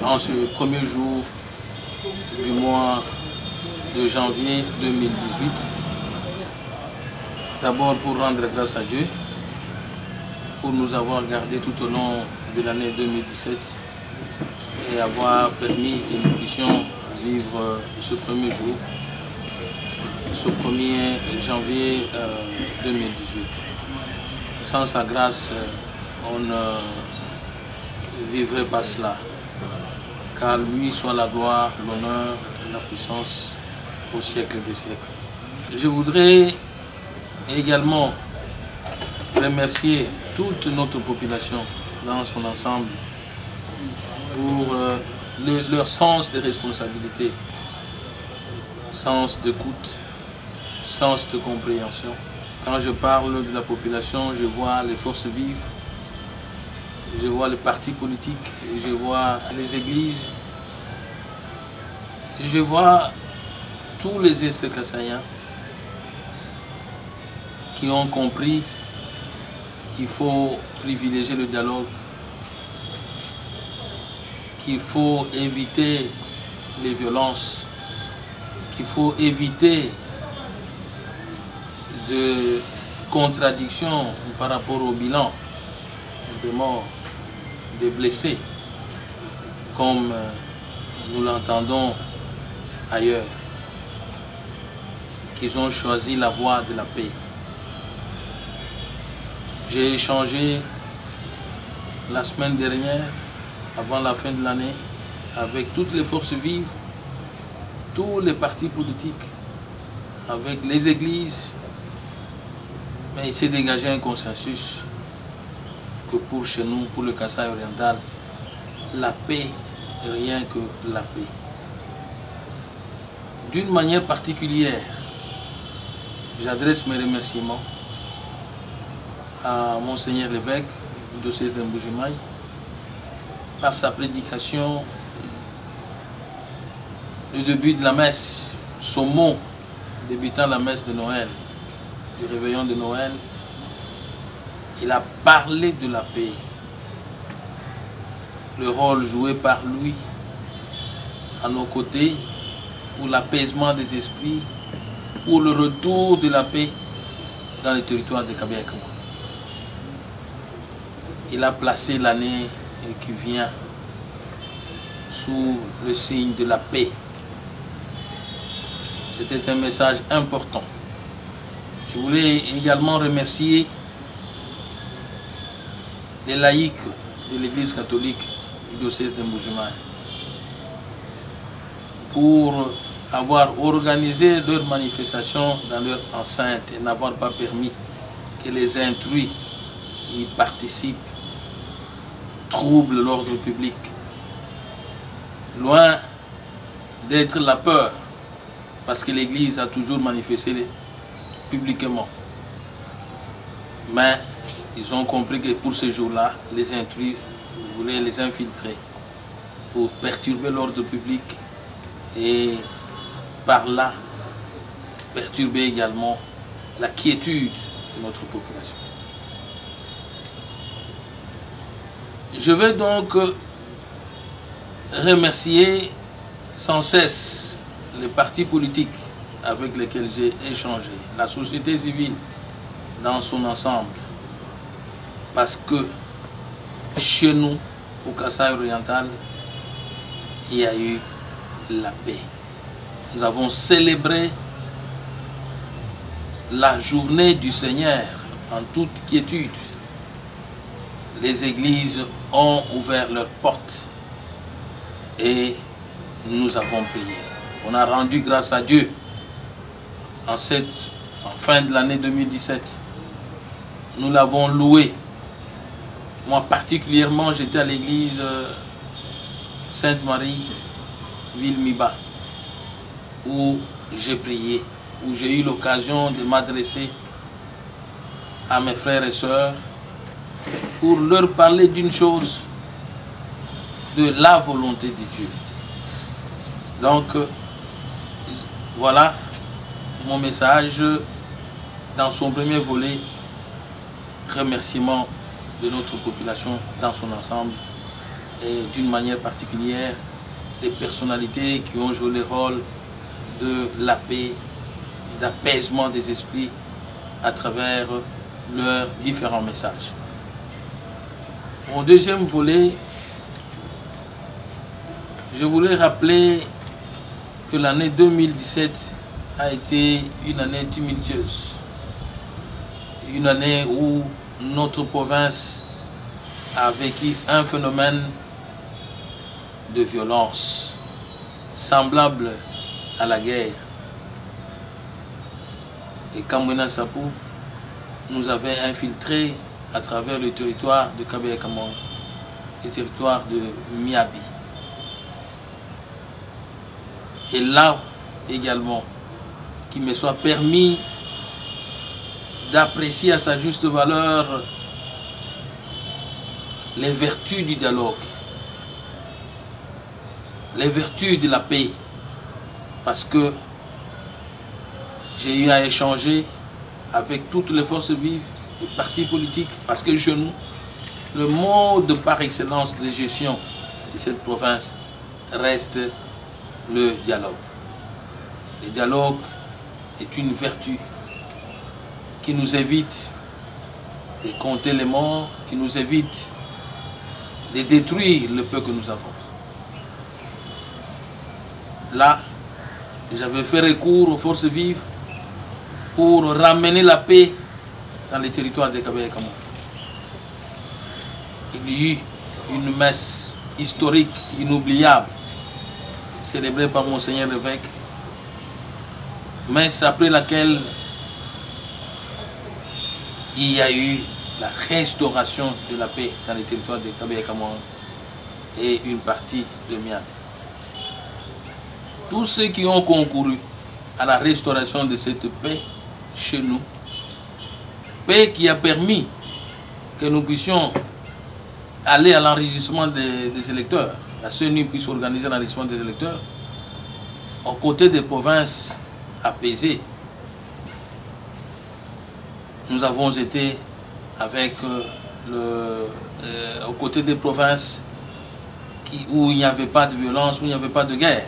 en ce premier jour du mois de janvier 2018. D'abord pour rendre grâce à Dieu, pour nous avoir gardés tout au long de l'année 2017 et avoir permis que nous puissions vivre ce premier jour, ce 1er janvier 2018. Sans sa grâce, on ne vivrait pas cela. Car lui soit la gloire, l'honneur, la puissance au siècle des siècles. Je voudrais également remercier toute notre population dans son ensemble pour leur sens de responsabilité, sens d'écoute, sens de compréhension. Quand je parle de la population, je vois les forces vives, je vois les partis politiques, je vois les églises, je vois tous les Est Kassaïens qui ont compris qu'il faut privilégier le dialogue, qu'il faut éviter les violences, qu'il faut éviter de contradictions par rapport au bilan des morts, des blessés, comme nous l'entendons ailleurs, qu'ils ont choisi la voie de la paix. J'ai échangé la semaine dernière, avant la fin de l'année, avec toutes les forces vives, tous les partis politiques, avec les églises, mais il s'est dégagé un consensus que pour chez nous, pour le Kasaï oriental, la paix, rien que la paix. D'une manière particulière, j'adresse mes remerciements à Monseigneur l'évêque du diocèse de Mbuji-Mayi par sa prédication, le début de la messe, son mot débutant la messe de Noël, du réveillon de Noël. Il a parlé de la paix, le rôle joué par lui à nos côtés pour l'apaisement des esprits, pour le retour de la paix dans le territoire de Kabia-Kamon. Il a placé l'année qui vient sous le signe de la paix. C'était un message important. Je voulais également remercier les laïcs de l'Église catholique du diocèse de Mbuji-Mayi pour avoir organisé leur manifestation dans leur enceinte et n'avoir pas permis que les intrus y participent, troublent l'ordre public. Loin d'être la peur, parce que l'Église a toujours manifesté publiquement. Mais ils ont compris que pour ce jour-là, les intrus voulaient les infiltrer pour perturber l'ordre public et par là perturber également la quiétude de notre population. Je vais donc remercier sans cesse les partis politiques avec lesquels j'ai échangé, la société civile dans son ensemble, parce que chez nous, au Kasaï oriental, il y a eu la paix. Nous avons célébré la journée du Seigneur en toute quiétude. Les églises ont ouvert leurs portes et nous avons prié. On a rendu grâce à Dieu en fin de l'année 2017. Nous l'avons loué. Moi particulièrement, j'étais à l'église Sainte-Marie, Ville-Miba, où j'ai prié, où j'ai eu l'occasion de m'adresser à mes frères et sœurs pour leur parler d'une chose, de la volonté de Dieu. Donc, voilà mon message dans son premier volet, remerciement de notre population dans son ensemble et d'une manière particulière les personnalités qui ont joué le rôle de la paix, d'apaisement des esprits à travers leurs différents messages. Mon deuxième volet, je voulais rappeler que l'année 2017 a été une année tumultueuse, une année où notre province a vécu un phénomène de violence semblable à la guerre. Et Kamwina Sapou nous avait infiltrés à travers le territoire de Kabeye-Kamon, le territoire de Miabi. Et là également, qu'il me soit permis d'apprécier à sa juste valeur les vertus du dialogue, les vertus de la paix, parce que j'ai eu à échanger avec toutes les forces vives, les partis politiques, parce que chez nous, le mode par excellence de gestion de cette province reste le dialogue. Le dialogue est une vertu qui nous évite de compter les morts, qui nous évite de détruire le peu que nous avons. Là, j'avais fait recours aux forces vives pour ramener la paix dans les territoires de Kabeye-Kamon. Il y eut une messe historique, inoubliable, célébrée par Monseigneur l'évêque, messe après laquelle il y a eu la restauration de la paix dans les territoires de Kabeye-Kamon et une partie de Miabi. Tous ceux qui ont concouru à la restauration de cette paix chez nous, paix qui a permis que nous puissions aller à l'enregistrement des électeurs, la CENI puisse organiser l'enregistrement des électeurs, aux côtés des provinces apaisées. Nous avons été avec aux côtés des provinces où il n'y avait pas de violence, où il n'y avait pas de guerre,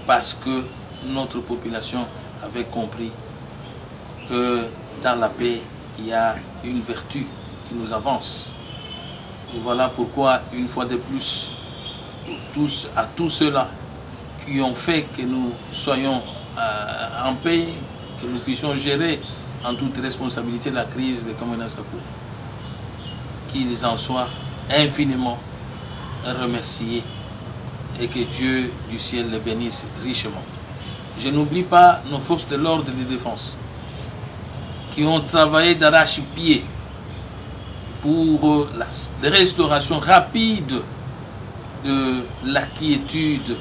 parce que notre population avait compris que dans la paix, il y a une vertu qui nous avance. Et voilà pourquoi, une fois de plus, à tous ceux-là qui ont fait que nous soyons en paix, que nous puissions gérer en toute responsabilité la crise de Kamwina Sapou, qu'ils en soient infiniment remerciés et que Dieu du ciel les bénisse richement. Je n'oublie pas nos forces de l'ordre et de défense qui ont travaillé d'arrache-pied pour la restauration rapide de la quiétude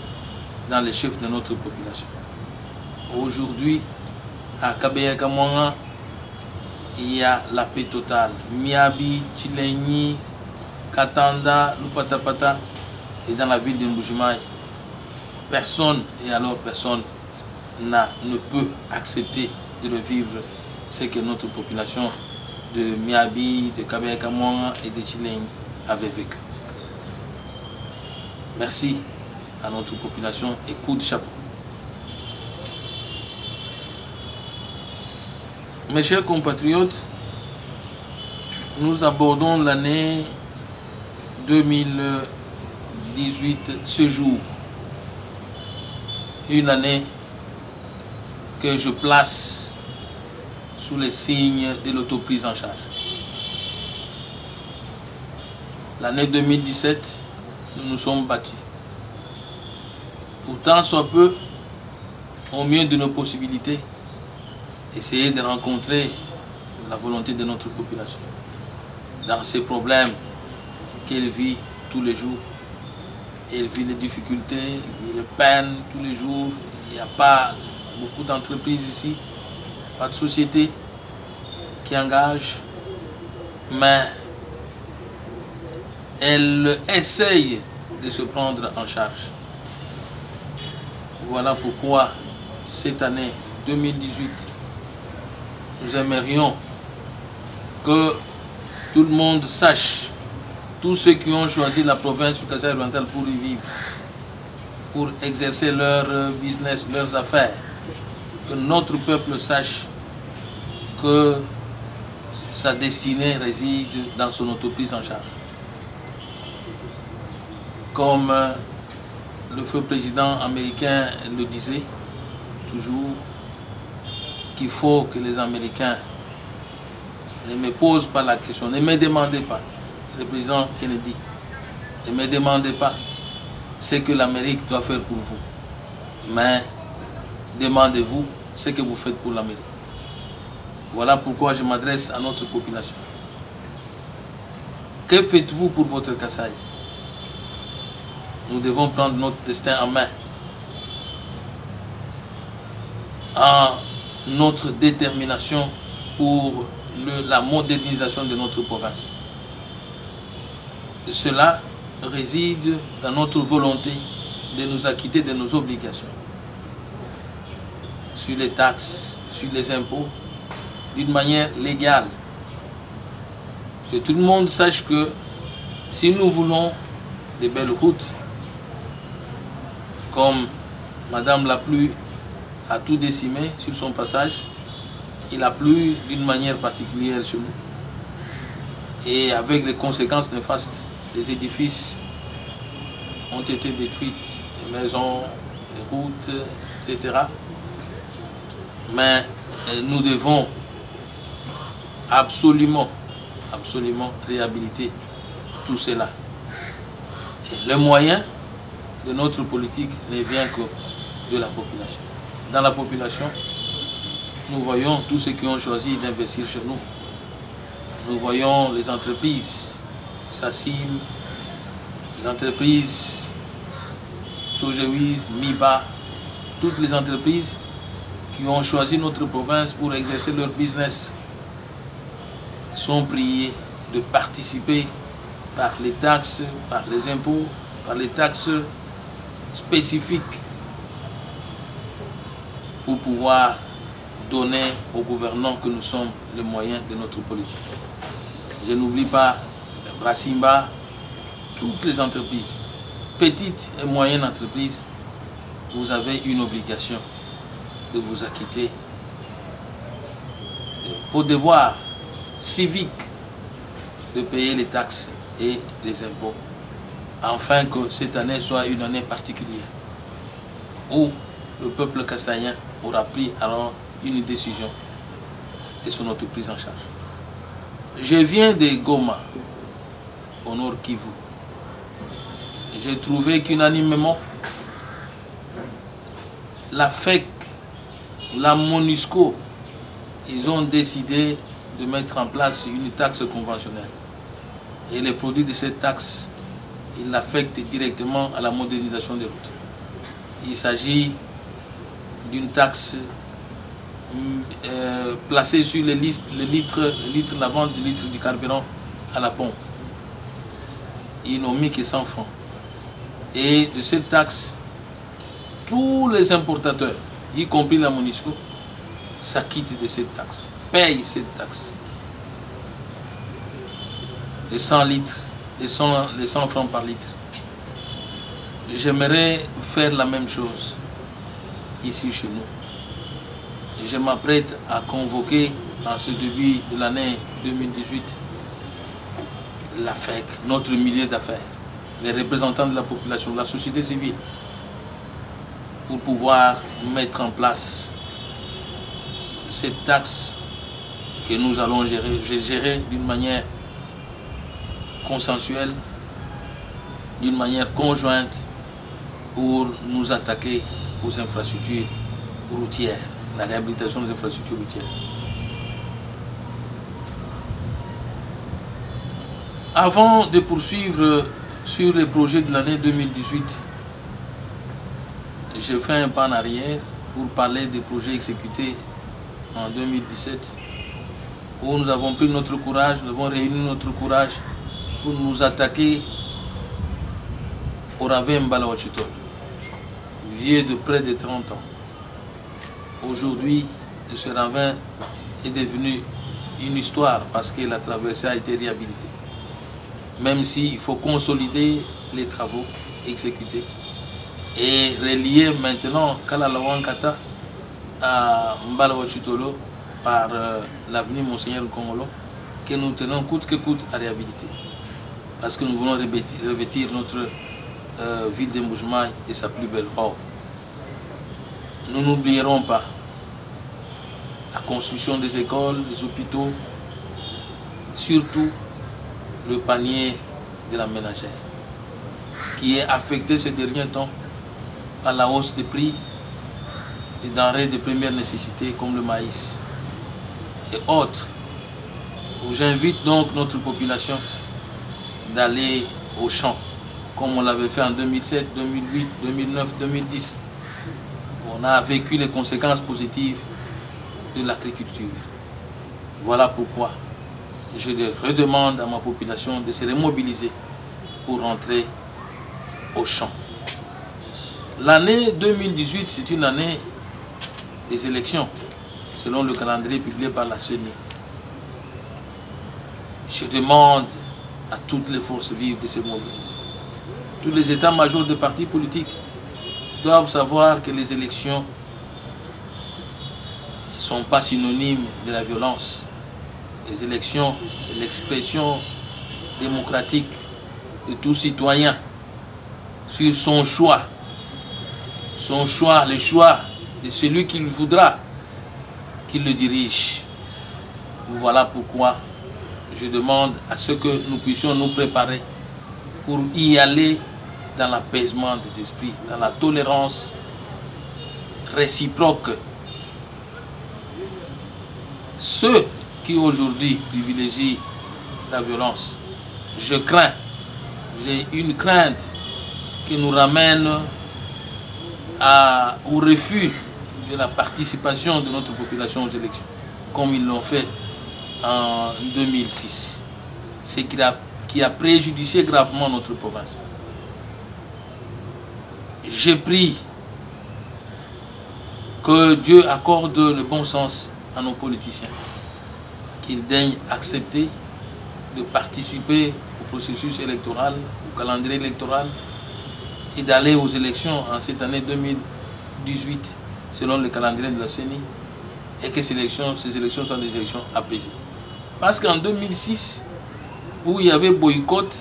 dans les chefs de notre population. Aujourd'hui, à Kabeye-Kamon, il y a la paix totale. Miabi, Tchilenyi, Katanda, Lupatapata et dans la ville de Mbujimaï, personne, et alors personne, ne peut accepter de le vivre ce que notre population de Miabi, de Kabeye-Kamon et de Tchilenyi avait vécu. Merci à notre population et coup de chapeau. Mes chers compatriotes, nous abordons l'année 2018 ce jour. Une année que je place sous les signes de l'autoprise en charge. L'année 2017, nous nous sommes battus. Pourtant, soit peu, au mieux de nos possibilités, essayer de rencontrer la volonté de notre population dans ces problèmes qu'elle vit tous les jours. Elle vit les difficultés, elle vit les peines tous les jours. Il n'y a pas beaucoup d'entreprises ici, pas de société qui engage, mais elle essaye de se prendre en charge. Voilà pourquoi cette année 2018, nous aimerions que tout le monde sache tous ceux qui ont choisi la province du Kasaï oriental pour y vivre, pour exercer leur business, leurs affaires, que notre peuple sache que sa destinée réside dans son autoprise en charge. Comme le feu président américain le disait toujours, qu'il faut que les Américains ne me posent pas la question, ne me demandez pas, c'est le président Kennedy, ne me demandez pas ce que l'Amérique doit faire pour vous, mais demandez-vous ce que vous faites pour l'Amérique. Voilà pourquoi je m'adresse à notre population. Que faites-vous pour votre Kasaï? Nous devons prendre notre destin en main, en notre détermination pour la modernisation de notre province. Cela réside dans notre volonté de nous acquitter de nos obligations sur les taxes, sur les impôts, d'une manière légale. Que tout le monde sache que si nous voulons des belles routes, comme Madame la pluie a tout décimé sur son passage, il a plu d'une manière particulière chez nous. Et avec les conséquences néfastes, les édifices ont été détruits, les maisons, les routes, etc. Mais nous devons absolument réhabiliter tout cela. Et le moyen de notre politique ne vient que de la population. Dans la population, nous voyons tous ceux qui ont choisi d'investir chez nous. Nous voyons les entreprises, Sassim, les entreprises Sojewiz, Miba, toutes les entreprises qui ont choisi notre province pour exercer leur business sont priés de participer par les taxes, par les impôts, par les taxes spécifiques pour pouvoir donner aux gouvernants que nous sommes les moyens de notre politique. Je n'oublie pas Brassimba, toutes les entreprises, petites et moyennes entreprises, vous avez une obligation de vous acquitter de vos devoirs civiques de payer les taxes et les impôts, afin que cette année soit une année particulière où le peuple kasaïen aura pris alors une décision et son autre prise en charge. Je viens de Goma, au Nord Kivu. J'ai trouvé qu'unanimement, la FEC, la MONUSCO, ils ont décidé de mettre en place une taxe conventionnelle. Et les produits de cette taxe, ils l'affectent directement à la modernisation des routes. Il s'agit d'une taxe placée sur la vente du litre du carburant à la pompe. Ils n'ont mis que 100 francs. Et de cette taxe, tous les importateurs, y compris la MONUSCO, s'acquittent de cette taxe, payent cette taxe. Les 100 litres, les 100 francs par litre. J'aimerais faire la même chose ici chez nous. Je m'apprête à convoquer en ce début de l'année 2018 la FEC, notre milieu d'affaires, les représentants de la population, la société civile, pour pouvoir mettre en place cette taxe que nous allons gérer d'une manière consensuelle, d'une manière conjointe pour nous attaquer aux infrastructures routières, la réhabilitation des infrastructures routières. Avant de poursuivre sur les projets de l'année 2018, je fais un pas en arrière pour parler des projets exécutés en 2017, où nous avons pris notre courage, nous avons réuni notre courage pour nous attaquer au ravin Mbalawachitor, vieux de près de 30 ans. Aujourd'hui, ce ravin est devenu une histoire parce que la traversée a été réhabilitée. même s'il faut consolider les travaux exécutés et relier maintenant Kalalawankata à Mbalawa-Chitolo par l'avenue Monseigneur Kongolo, que nous tenons coûte que coûte à réhabiliter. Parce que nous voulons revêtir notre ville de Mbuji-Mayi de sa plus belle robe. Nous n'oublierons pas la construction des écoles, des hôpitaux, surtout le panier de la ménagère, qui est affecté ces derniers temps par la hausse des prix des denrées de première nécessité comme le maïs et autres. J'invite donc notre population d'aller au champ, comme on l'avait fait en 2007, 2008, 2009, 2010. On a vécu les conséquences positives de l'agriculture. Voilà pourquoi je redemande à ma population de se remobiliser pour rentrer au champ. L'année 2018, c'est une année des élections, selon le calendrier publié par la CENI. Je demande à toutes les forces vives de se mobiliser. Tous les états-majors des partis politiques doivent savoir que les élections ne sont pas synonymes de la violence. Les élections, c'est l'expression démocratique de tout citoyen sur son choix. Son choix, le choix de celui qu'il voudra qu'il le dirige. Voilà pourquoi je demande à ce que nous puissions nous préparer pour y aller dans l'apaisement des esprits, dans la tolérance réciproque. Ceux qui aujourd'hui privilégient la violence, je crains, j'ai une crainte qui nous ramène au refus de la participation de notre population aux élections, comme ils l'ont fait en 2006, ce qui a préjudicié gravement notre province. Je prie que Dieu accorde le bon sens à nos politiciens, qu'ils daignent accepter de participer au processus électoral, au calendrier électoral, et d'aller aux élections en cette année 2018, selon le calendrier de la CENI, et que ces élections soient des élections apaisées. Parce qu'en 2006, où il y avait boycott,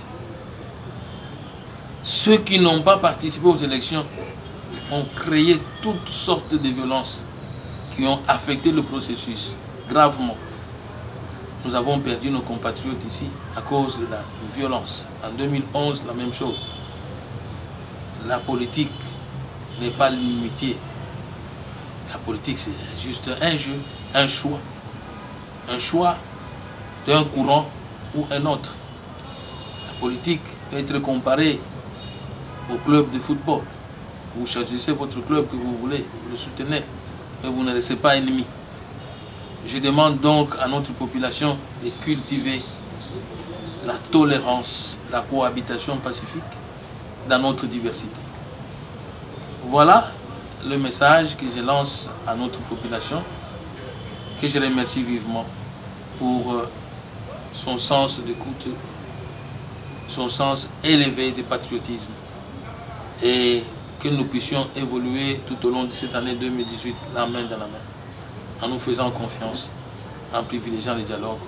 ceux qui n'ont pas participé aux élections ont créé toutes sortes de violences qui ont affecté le processus gravement. Nous avons perdu nos compatriotes ici à cause de la violence. En 2011, la même chose. La politique n'est pas l'immunité. La politique, c'est juste un jeu, un choix. Un choix d'un courant ou un autre. La politique peut être comparée au club de football. Vous choisissez votre club que vous voulez, vous le soutenez, mais vous ne restez pas ennemi. Je demande donc à notre population de cultiver la tolérance, la cohabitation pacifique dans notre diversité. Voilà le message que je lance à notre population, que je remercie vivement pour son sens d'écoute, son sens élevé de patriotisme, et que nous puissions évoluer tout au long de cette année 2018, la main dans la main, en nous faisant confiance, en privilégiant le dialogue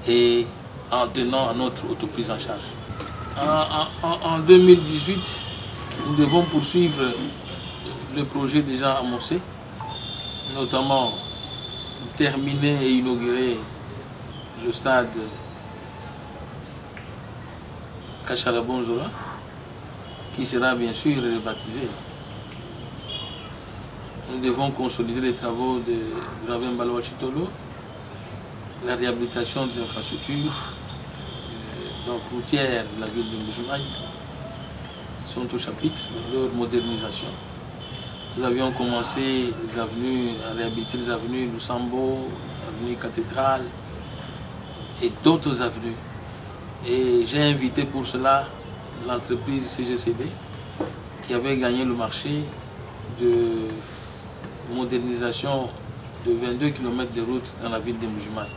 et en tenant à notre autoprise en charge. En 2018, nous devons poursuivre le projet déjà amorcé, notamment terminer et inaugurer le stade Kachalabonzola, qui sera bien sûr rebaptisé. Nous devons consolider les travaux de Ravin Mbalawa-Chitolo, la réhabilitation des infrastructures donc routières de la ville de Mbuji-Mayi sont au chapitre de leur modernisation. Nous avions commencé les avenues, à réhabiliter les avenues Lusambo, l'avenue Cathédrale et d'autres avenues. Et j'ai invité pour cela l'entreprise CGCD qui avait gagné le marché de modernisation de 22 km de route dans la ville de Mbuji-Mayi,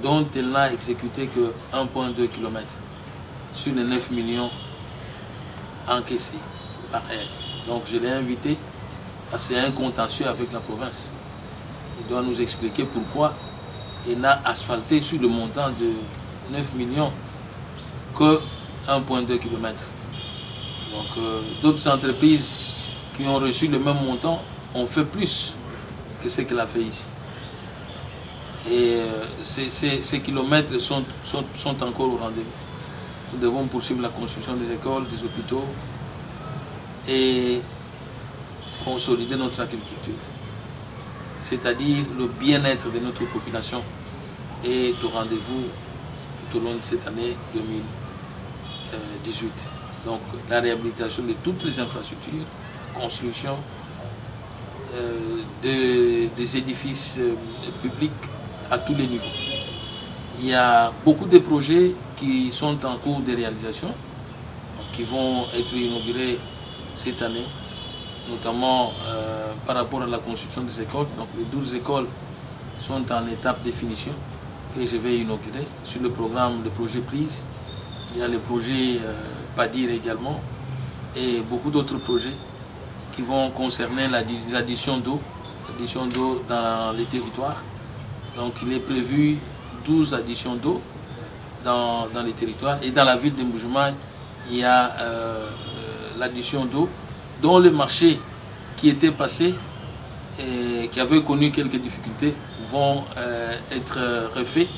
dont elle n'a exécuté que 1,2 km. sur les 9 millions encaissés par elle. Donc je l'ai invité à c'est un contentieux avec la province. Il doit nous expliquer pourquoi il n'a asphalté sur le montant de 9 millions que 1,2 km. Donc d'autres entreprises qui ont reçu le même montant ont fait plus que ce qu'elle a fait ici. Et ces kilomètres sont encore au rendez-vous. Nous devons poursuivre la construction des écoles, des hôpitaux et consolider notre agriculture. C'est-à-dire le bien-être de notre population est au rendez-vous tout au long de cette année 2018. Donc la réhabilitation de toutes les infrastructures, la construction des édifices publics à tous les niveaux. Il y a beaucoup de projets qui sont en cours de réalisation, qui vont être inaugurés cette année, notamment par rapport à la construction des écoles. Donc les 12 écoles sont en étape de finition que je vais inaugurer sur le programme de projet PRISE. Il y a le projet PADIR également et beaucoup d'autres projets qui vont concerner les additions d'eau dans les territoires. Donc il est prévu 12 additions d'eau dans les territoires. Et dans la ville de Mbuji-Mayi, il y a l'addition d'eau dont le marché qui était passé et qui avait connu quelques difficultés vont être refaits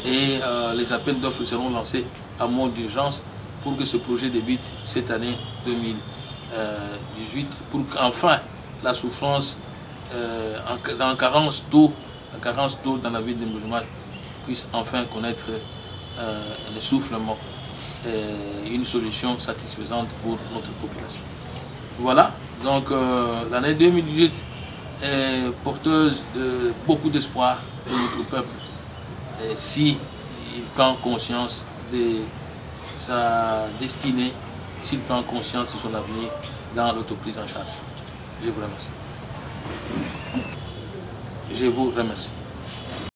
et les appels d'offres seront lancés à mode d'urgence pour que ce projet débute cette année 2018 pour qu'enfin la souffrance en carence d'eau, dans la ville de Mbuji-Mayi puisse enfin connaître l'essoufflement et une solution satisfaisante pour notre population. Voilà, donc l'année 2018 est porteuse de beaucoup d'espoir pour notre peuple si il prend conscience de sa destinée, s'il prend conscience de son avenir dans l'autoprise en charge. Je vous remercie. Je vous remercie.